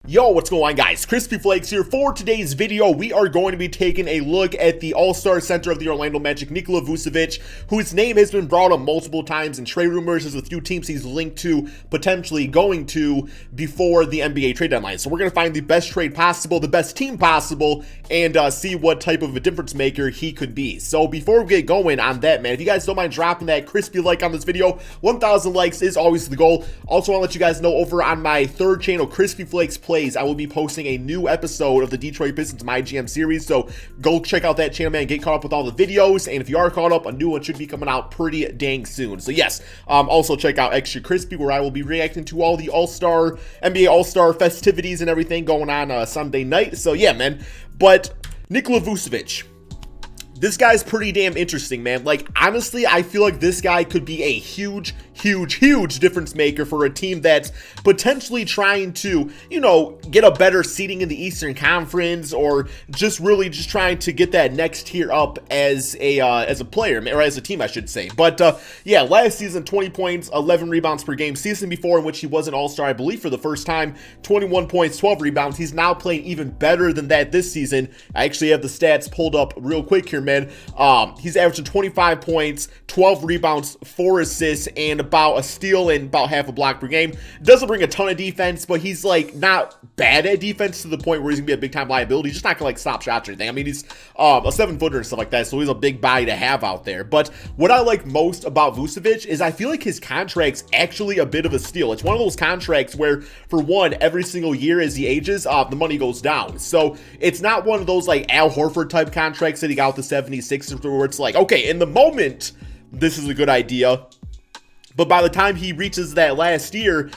Yo, what's going on, guys? Crispy Flakes here. For today's video, we are going to be taking a look at the all-star center of the Orlando Magic, Nikola Vucevic, whose name has been brought up multiple times in trade rumors. There's a few teams he's linked to, potentially going to, before the NBA trade deadline. So we're going to find the best trade possible, the best team possible, and see what type of a difference maker he could be. So before we get going on that, man, if you guys don't mind dropping that crispy like on this video, 1,000 likes is always the goal. Also, I want to let you guys know over on my third channel, Crispy Flakes Plays, I will be posting a new episode of the Detroit Pistons My GM series, so go check out that channel, man. Get caught up with all the videos, and if you are caught up, a new one should be coming out pretty dang soon. So yes, also check out Extra Crispy, where I will be reacting to all the NBA All-Star festivities and everything going on Sunday night. So yeah, man. But Nikola Vucevic, this guy's pretty damn interesting, man. Like, honestly, I feel like this guy could be a huge difference maker for a team that's potentially trying to, you know, get a better seeding in the Eastern Conference, or just really just trying to get that next tier up as a player, or as a team, I should say. But yeah, last season, 20 points, 11 rebounds per game. Season before, in which he was an all-star, I believe, for the first time, 21 points, 12 rebounds. He's now playing even better than that this season. I actually have the stats pulled up real quick here, man. He's averaging 25 points, 12 rebounds, 4 assists, and about a steal and about half a block per game. Doesn't bring a ton of defense, but he's like not bad at defense to the point where he's gonna be a big time liability. He's just not gonna like stop shots or anything. I mean, he's a 7-footer and stuff like that, so he's a big body to have out there. But what I like most about Vucevic is I feel like his contract's actually a bit of a steal. It's one of those contracts where, for one, every single year as he ages, the money goes down. So it's not one of those like Al Horford type contracts that he got with the 76ers, where it's like, okay, in the moment, this is a good idea, but by the time he reaches that last year,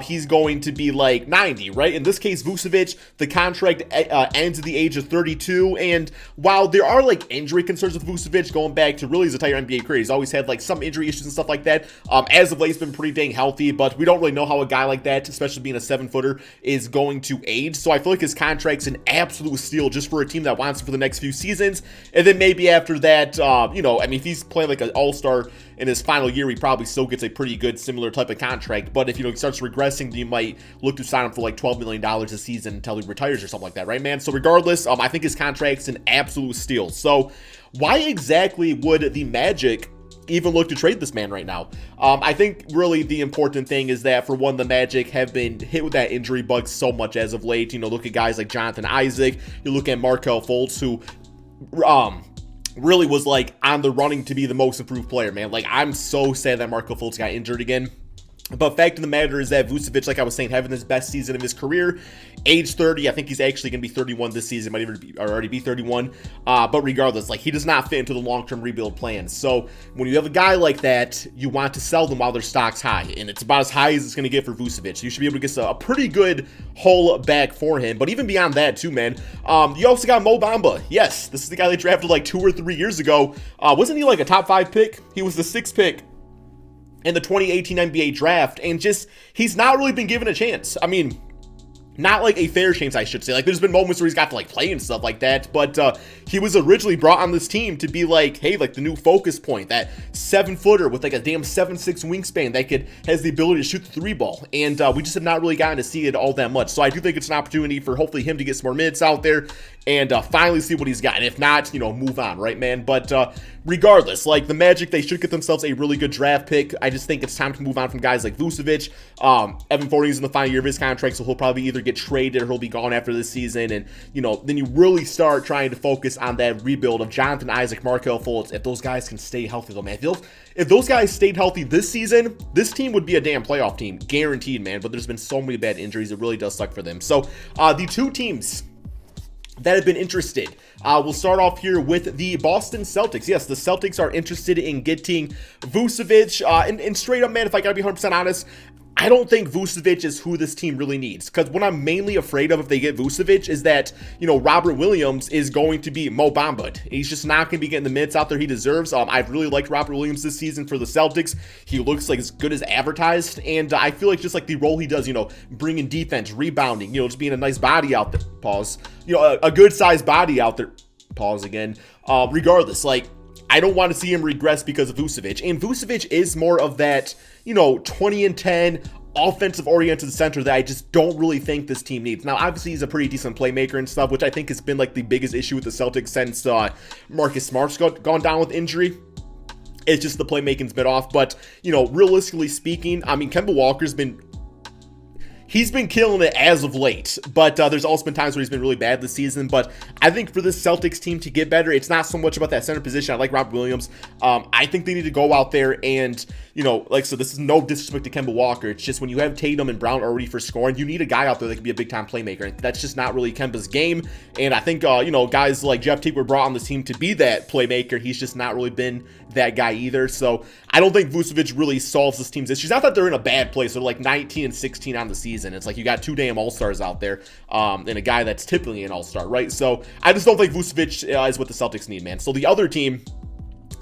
he's going to be like 90, right? In this case, Vucevic, the contract ends at the age of 32, and while there are like injury concerns with Vucevic going back to really his entire NBA career, he's always had like some injury issues and stuff like that. As of late, he's been pretty dang healthy, but we don't really know how a guy like that, especially being a 7-footer, is going to age. So I feel like his contract's an absolute steal just for a team that wants him for the next few seasons. And then maybe after that, you know, I mean, if he's playing like an all-star in his final year, he probably still gets a pretty good similar type of contract. But if, you know, he starts regressing, then you might look to sign him for like $12 million a season until he retires or something like that, right, man? So regardless, I think his contract's an absolute steal. So why exactly would the Magic even look to trade this man right now? I think really the important thing is that, for one, the Magic have been hit with that injury bug so much as of late. You know, look at guys like Jonathan Isaac, you look at Markelle Fultz, who really was like on the running to be the most improved player, man. Like, I'm so sad that Markelle Fultz got injured again. But fact of the matter is that Vucevic, like I was saying, having his best season of his career, age 30. I think he's actually going to be 31 this season, might even be, or already be 31. But regardless, like, he does not fit into the long-term rebuild plan. So when you have a guy like that, you want to sell them while their stock's high, and it's about as high as it's going to get for Vucevic. So you should be able to get a pretty good haul back for him. But even beyond that, too, man, you also got Mo Bamba. Yes, this is the guy they drafted like 2 or 3 years ago. Wasn't he like a top 5 pick? He was the 6th pick in the 2018 NBA draft, and just, he's not really been given a chance. I mean, not like a fair chance, I should say. Like, there's been moments where he's got to like play and stuff like that, but he was originally brought on this team to be like, hey, like the new focus point, that 7-footer with like a damn 7'6" wingspan that has the ability to shoot the 3 ball, and we just have not really gotten to see it all that much. So I do think it's an opportunity for hopefully him to get some more minutes out there and finally see what he's got. And if not, you know, move on, right, man? But regardless, like, the Magic, they should get themselves a really good draft pick. I just think it's time to move on from guys like Vucevic. Evan Fournier's in the final year of his contract, so he'll probably either get traded or he'll be gone after this season. And, you know, then you really start trying to focus on that rebuild of Jonathan Isaac, Markelle Fultz. If those guys can stay healthy, though, man. If those guys stayed healthy this season, this team would be a damn playoff team, guaranteed, man. But there's been so many bad injuries, it really does suck for them. So the two teams that have been interested, we'll start off here with the Boston Celtics. Yes, the Celtics are interested in getting Vucevic, and straight up, man, if I gotta be 100% honest, I don't think Vucevic is who this team really needs, because what I'm mainly afraid of if they get Vucevic is that, you know, Robert Williams is going to be Mo Bamba. He's just not going to be getting the minutes out there he deserves. I've really liked Robert Williams this season for the Celtics. He looks like as good as advertised, and I feel like just like the role he does, you know, bringing defense, rebounding, you know, just being a nice body out there, pause, you know, a good-sized body out there, pause again, regardless, like, I don't want to see him regress because of Vucevic. And Vucevic is more of that, you know, 20 and 10, offensive-oriented center that I just don't really think this team needs. Now, obviously, he's a pretty decent playmaker and stuff, which I think has been like the biggest issue with the Celtics since Marcus Smart's gone down with injury. It's just the playmaking's been off. But, you know, realistically speaking, I mean, Kemba Walker's been... He's been killing it as of late, but there's also been times where he's been really bad this season. But I think for this Celtics team to get better, it's not so much about that center position. I like Rob Williams. I think they need to go out there and, you know, like, so this is no disrespect to Kemba Walker. It's just when you have Tatum and Brown already for scoring, you need a guy out there that can be a big-time playmaker. And that's just not really Kemba's game. And I think, you know, guys like Jeff Teague were brought on this team to be that playmaker. He's just not really been that guy either. So I don't think Vucevic really solves this team's issues. Not that they're in a bad place. They're like 19 and 16 on the season. It's like you got two damn all-stars out there and a guy that's typically an all-star, right? So I just don't think Vucevic is what the Celtics need, man. So the other team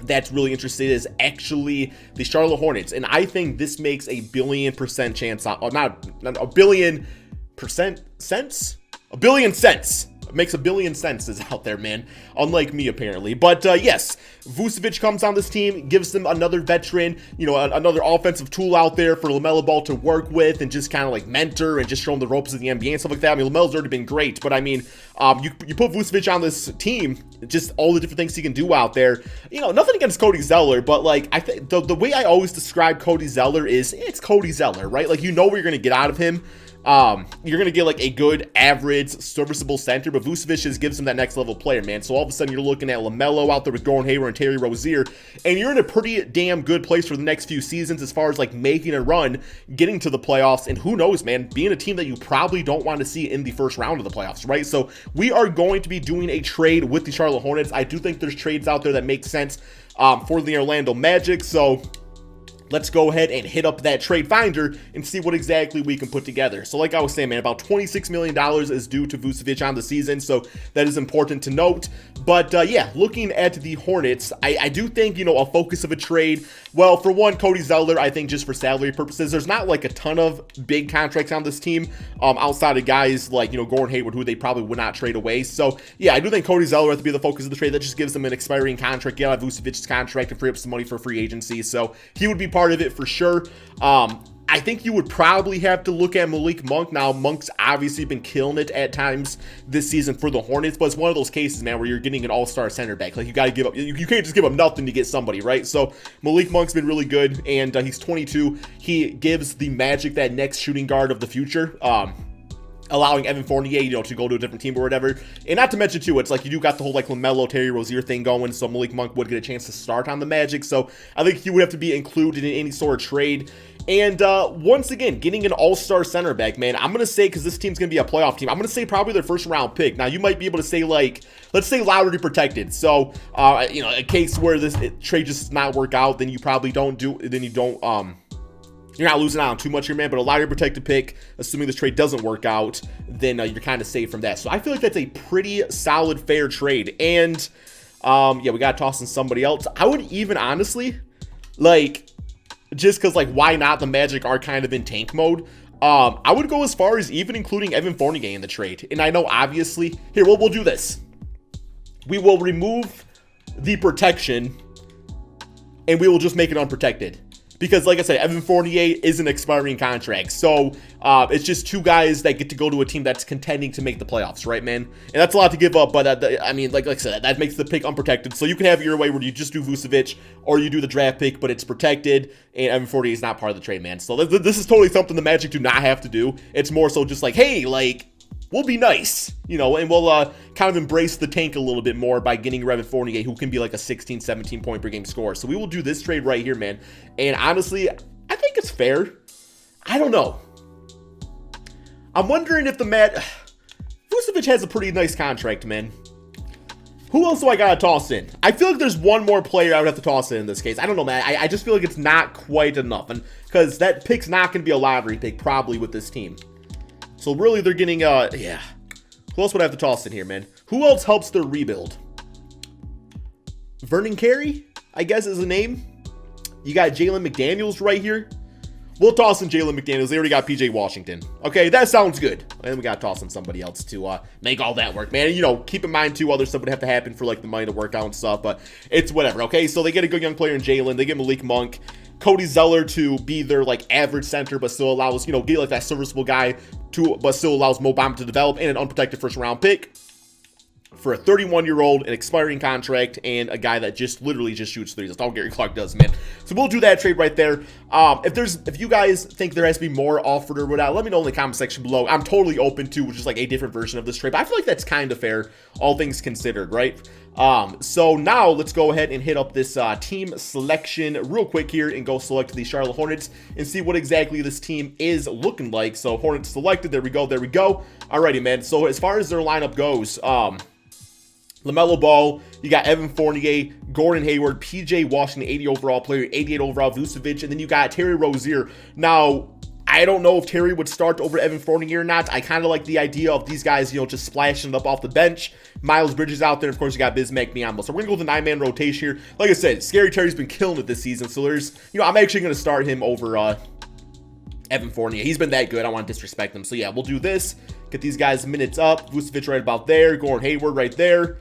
that's really interested is actually the Charlotte Hornets. And I think this makes a 1,000,000,000% chance, not a billion percent sense? A billion cents. Makes 1,000,000,000 senses out there, man. Unlike me, apparently. But yes, Vucevic comes on this team, gives them another veteran, you know, another offensive tool out there for LaMelo Ball to work with and just kind of like mentor and just show him the ropes of the NBA and stuff like that. I mean, LaMelo's already been great, but I mean, you put Vucevic on this team, just all the different things he can do out there. You know, nothing against Cody Zeller, but like I think the way I always describe Cody Zeller is it's Cody Zeller, right? Like, you know what you're gonna get out of him. You're going to get like a good, average, serviceable center, but Vucevic just gives him that next level player, man. So all of a sudden you're looking at LaMelo out there with Gordon Hayward and Terry Rozier, and you're in a pretty damn good place for the next few seasons as far as like making a run, getting to the playoffs, and who knows, man, being a team that you probably don't want to see in the first round of the playoffs, right? So we are going to be doing a trade with the Charlotte Hornets. I do think there's trades out there that make sense for the Orlando Magic, so let's go ahead and hit up that trade finder and see what exactly we can put together. So like I was saying, man, about $26 million is due to Vucevic on the season, so that is important to note. But yeah, looking at the Hornets, I do think, you know, a focus of a trade, well, for one, Cody Zeller, I think just for salary purposes, there's not like a ton of big contracts on this team outside of guys like, you know, Gordon Hayward, who they probably would not trade away. So yeah, I do think Cody Zeller has to be the focus of the trade. That just gives them an expiring contract, get out of Vucevic's contract and free up some money for free agency. So he would be part of it for sure. I think you would probably have to look at Malik Monk. Now, Monk's obviously been killing it at times this season for the Hornets, but it's one of those cases, man, where you're getting an all-star center back. Like, you got to give up. You can't just give up nothing to get somebody, right? So Malik Monk's been really good, and he's 22. He gives the Magic that next shooting guard of the future. Allowing Evan Fournier, you know, to go to a different team or whatever. And not to mention, too, it's like you do got the whole, like, LaMelo, Terry Rozier thing going, so Malik Monk would get a chance to start on the Magic. So I think he would have to be included in any sort of trade. And once again, getting an all-star center back, man, I'm going to say, because this team's going to be a playoff team, I'm going to say probably their first-round pick. Now, you might be able to say, like, let's say lottery protected. So, you know, a case where this trade just does not work out, then you probably don't do, then you don't, you're not losing out on too much here, man, but a lottery protected pick, assuming this trade doesn't work out, then you're kind of safe from that. So I feel like that's a pretty solid, fair trade. And, yeah, we got to toss in somebody else. I would even, honestly, like, just because, like, why not? The Magic are kind of in tank mode. I would go as far as even including Evan Fournier in the trade. And I know, obviously, here, we'll do this. We will remove the protection, and we will just make it unprotected. Because, like I said, Evan Fournier is an expiring contract. So, it's just two guys that get to go to a team that's contending to make the playoffs, right, man? And that's a lot to give up, but, I mean, like I said, that makes the pick unprotected. So, you can have it your way where you just do Vucevic, or you do the draft pick, but it's protected, and Evan Fournier is not part of the trade, man. So, this is totally something the Magic do not have to do. It's more so just like, hey, like, we'll be nice, you know, and we'll kind of embrace the tank a little bit more by getting Evan Fournier, who can be like a 16, 17 point per game scorer. So we will do this trade right here, man. And honestly, I think it's fair. I don't know. I'm wondering if Vucevic has a pretty nice contract, man. Who else do I gotta toss in? I feel like there's one more player I would have to toss in this case. I don't know, man. I just feel like it's not quite enough, and because that pick's not gonna be a lottery pick probably with this team. So really, they're getting, yeah. Who else would I have to toss in here, man? Who else helps their rebuild? Vernon Carey, I guess, is the name. You got Jalen McDaniels right here. We'll toss in Jalen McDaniels. They already got PJ Washington. Okay, that sounds good. And we got to toss in somebody else to make all that work, man. You know, keep in mind, too, other stuff would have to happen for, like, the money to work out and stuff, but it's whatever, okay? So they get a good young player in Jalen. They get Malik Monk. Cody Zeller to be their, like, average center, but still allows, you know, get, like, that serviceable guy to, but still allows Mo Bamba to develop, and an unprotected first-round pick for a 31-year-old, an expiring contract, and a guy that just literally just shoots threes. That's all Gary Clark does, man. So we'll do that trade right there. If you guys think there has to be more offered or whatnot, let me know in the comment section below. I'm totally open to just like a different version of this trade, but I feel like that's kind of fair, all things considered, right? So now let's go ahead and hit up this team selection real quick here and go select the Charlotte Hornets and see what exactly this team is looking like. So Hornets selected. There we go. There we go. Alrighty, man. So as far as their lineup goes, LaMelo Ball, you got Evan Fournier, Gordon Hayward, PJ Washington, 80 overall player, 88 overall Vucevic, and then you got Terry Rozier. Now, I don't know if Terry would start over Evan Fournier or not. I kind of like the idea of these guys, you know, just splashing it up off the bench. Miles Bridges out there. Of course, you got Bismack Biyombo. So we're going to go with the 9-man rotation here. Like I said, Scary Terry's been killing it this season. So there's, you know, I'm actually going to start him over Evan Fournier. He's been that good. I don't want to disrespect him. So yeah, we'll do this. Get these guys minutes up. Vucevic right about there. Gordon Hayward right there.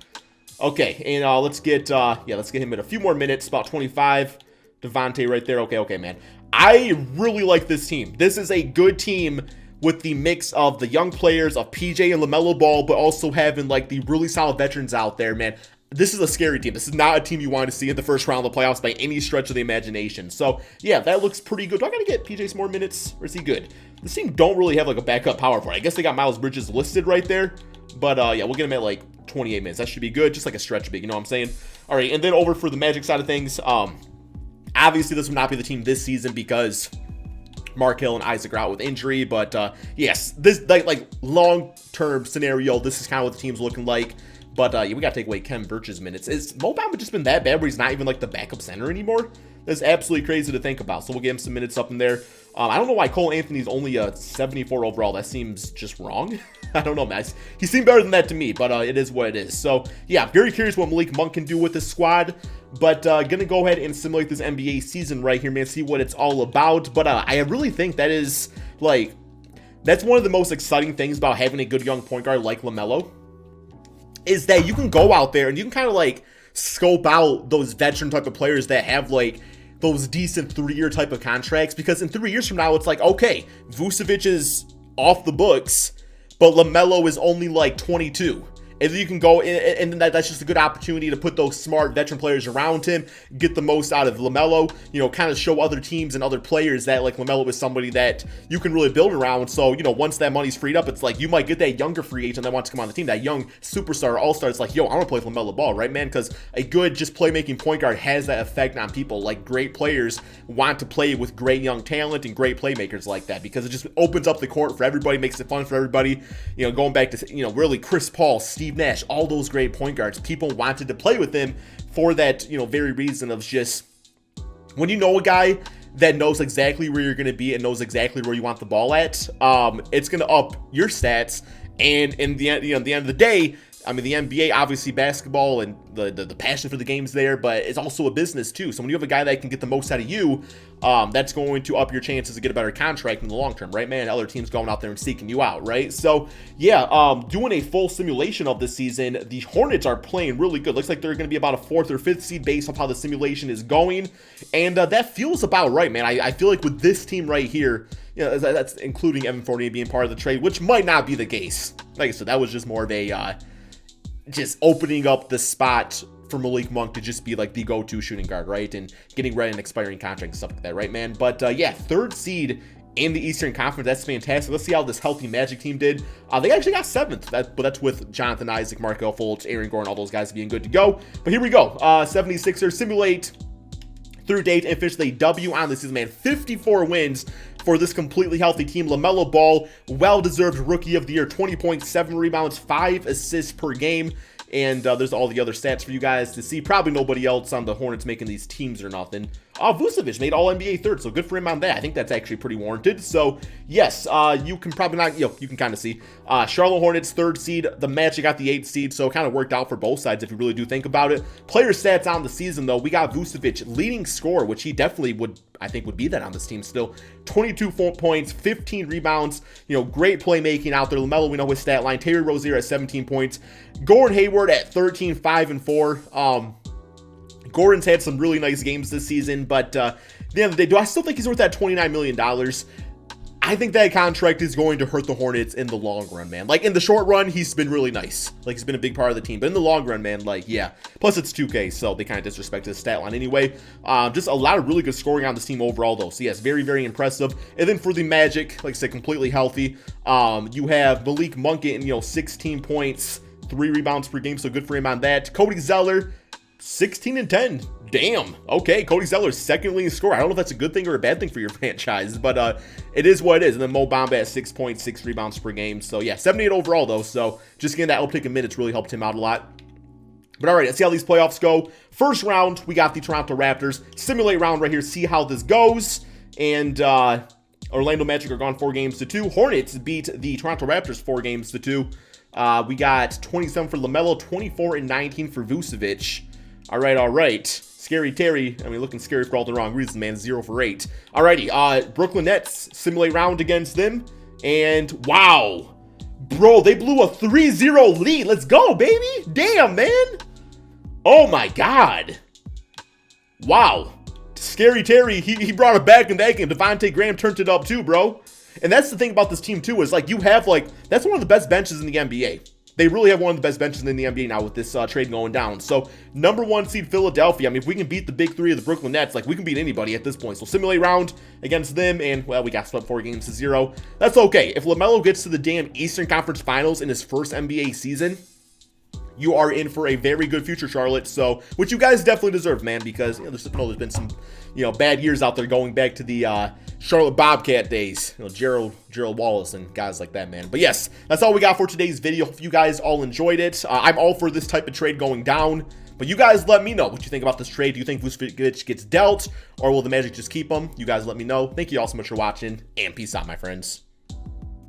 Okay, and let's get him in a few more minutes, about 25. Devontae right there. Okay, man. I really like this team. This is a good team with the mix of the young players of PJ and LaMelo Ball, but also having like the really solid veterans out there, man. This is a scary team. This is not a team you want to see in the first round of the playoffs by any stretch of the imagination. So, yeah, that looks pretty good. Do I got to get PJ some more minutes, or is he good? This team don't really have like a backup power forward. I guess they got Miles Bridges listed right there. But, yeah, we'll get him at like 28 minutes. That should be good. Just like a stretch big, you know what I'm saying? All right, and then over for the Magic side of things, obviously this would not be the team this season because Mark Hill and Isaac are out with injury. But, yes, this like long-term scenario, this is kind of what the team's looking like. But, yeah, we got to take away Kem Birch's minutes. Is Mo Bamba just been that bad where he's not even, like, the backup center anymore? That's absolutely crazy to think about. So we'll give him some minutes up in there. I don't know why Cole Anthony's only a 74 overall. That seems just wrong. I don't know, man. He seemed better than that to me, but it is what it is. So, yeah, very curious what Malik Monk can do with this squad. But gonna go ahead and simulate this NBA season right here, man, see what it's all about. But I really think that is, like, that's one of the most exciting things about having a good young point guard like LaMelo, is that you can go out there and you can kind of, like, scope out those veteran type of players that have, like, those decent 3-year type of contracts, because in 3 years from now, it's like, okay, Vucevic is off the books, but LaMelo is only like 22. And you can go in, and that's just a good opportunity to put those smart veteran players around him, get the most out of LaMelo, you know, kind of show other teams and other players that, like, LaMelo is somebody that you can really build around. So, you know, once that money's freed up, it's like you might get that younger free agent that wants to come on the team, that young superstar all-star. It's like, yo, I want to play with LaMelo Ball, right, man? Because a good just playmaking point guard has that effect on people. Like, great players want to play with great young talent and great playmakers like that, because it just opens up the court for everybody, makes it fun for everybody. You know, going back to, you know, really Chris Paul, Steve Nash, all those great point guards, people wanted to play with them for that, you know, very reason of just, when you know a guy that knows exactly where you're going to be and knows exactly where you want the ball at, it's going to up your stats. And in the end, you know, at the end of the day, I mean, the NBA, obviously basketball and the passion for the game's there, but it's also a business too. So when you have a guy that can get the most out of you, that's going to up your chances to get a better contract in the long term, right, man? Other teams going out there and seeking you out, right? So yeah, doing a full simulation of this season, the Hornets are playing really good. Looks like they're going to be about a 4th or 5th seed based on how the simulation is going, and that feels about right, man. I feel like with this team right here, you know, that's including Evan Fournier being part of the trade, which might not be the case. Like I said, that was just more of a just opening up the spot for Malik Monk to just be like the go-to shooting guard, right? And getting ready and expiring contract and stuff like that, right, man? But yeah, 3rd seed in the Eastern Conference. That's fantastic. Let's see how this healthy Magic team did. They actually got 7th, but that's with Jonathan Isaac, Markel Fultz, Aaron Gordon, all those guys being good to go. But here we go. 76ers simulate through date and finish the W on this season, man. 54 wins for this completely healthy team. LaMelo Ball, well-deserved Rookie of the Year, 20 points, 7 rebounds, 5 assists per game. And there's all the other stats for you guys to see. Probably nobody else on the Hornets making these teams or nothing. Vucevic made All-NBA third, so good for him on that. I think that's actually pretty warranted. So, yes, you can probably not, you can kind of see. Charlotte Hornets, 3rd seed. The Magic got the 8th seed, so it kind of worked out for both sides if you really do think about it. Player stats on the season, though, we got Vucevic, leading scorer, which he definitely would, I think, would be that on this team still. 22 points, 15 rebounds, great playmaking out there. LaMelo, we know his stat line. Terry Rozier at 17 points. Gordon Hayward at 13, 5, and 4. Gordon's had some really nice games this season, but at the end of the day, do I still think he's worth that $29 million? I think that contract is going to hurt the Hornets in the long run, man. Like, in the short run, he's been really nice. Like, he's been a big part of the team. But in the long run, man, like, yeah. Plus, it's 2K, so they kind of disrespect his stat line anyway. Just a lot of really good scoring on this team overall, though. So, yes, very, very impressive. And then for the Magic, like I said, completely healthy. You have Malik Monk getting, 16 points, 3 rebounds per game, so good for him on that. Cody Zeller, 16 and 10. Damn. Okay, Cody Zeller's second leading scorer. I don't know if that's a good thing or a bad thing for your franchise, but it is what it is. And then Mo Bamba at 6.6 rebounds per game. So yeah, 78 overall though. So just getting that uptick in minutes really helped him out a lot. But all right, let's see how these playoffs go. First round, we got the Toronto Raptors. Simulate round right here. See how this goes. And Orlando Magic are gone 4-2. Hornets beat the Toronto Raptors 4-2. We got 27 for LaMelo, 24 and 19 for Vucevic. All right. Scary Terry, I mean, looking scary for all the wrong reasons, man. 0 for 8. Alrighty, Brooklyn Nets, simulate round against them. And, wow. Bro, they blew a 3-0 lead. Let's go, baby. Damn, man. Oh, my God. Wow. Scary Terry, he brought it back in that game. Devontae Graham turned it up, too, bro. And that's the thing about this team, too, is, like, you have, like, that's one of the best benches in the NBA. They really have one of the best benches in the NBA now with this trade going down. So, number 1 seed Philadelphia. I mean, if we can beat the big 3 of the Brooklyn Nets, like, we can beat anybody at this point. So, simulate round against them, and, well, we got swept 4-0. That's okay. If LaMelo gets to the damn Eastern Conference Finals in his first NBA season, you are in for a very good future, Charlotte. So, which you guys definitely deserve, man, because there's been some, bad years out there going back to the Charlotte Bobcat days. Gerald Wallace and guys like that, man. But yes, that's all we got for today's video. Hope you guys all enjoyed it. I'm all for this type of trade going down. But you guys let me know what you think about this trade. Do you think Vucevic gets dealt, or will the Magic just keep him? You guys let me know. Thank you all so much for watching, and peace out, my friends.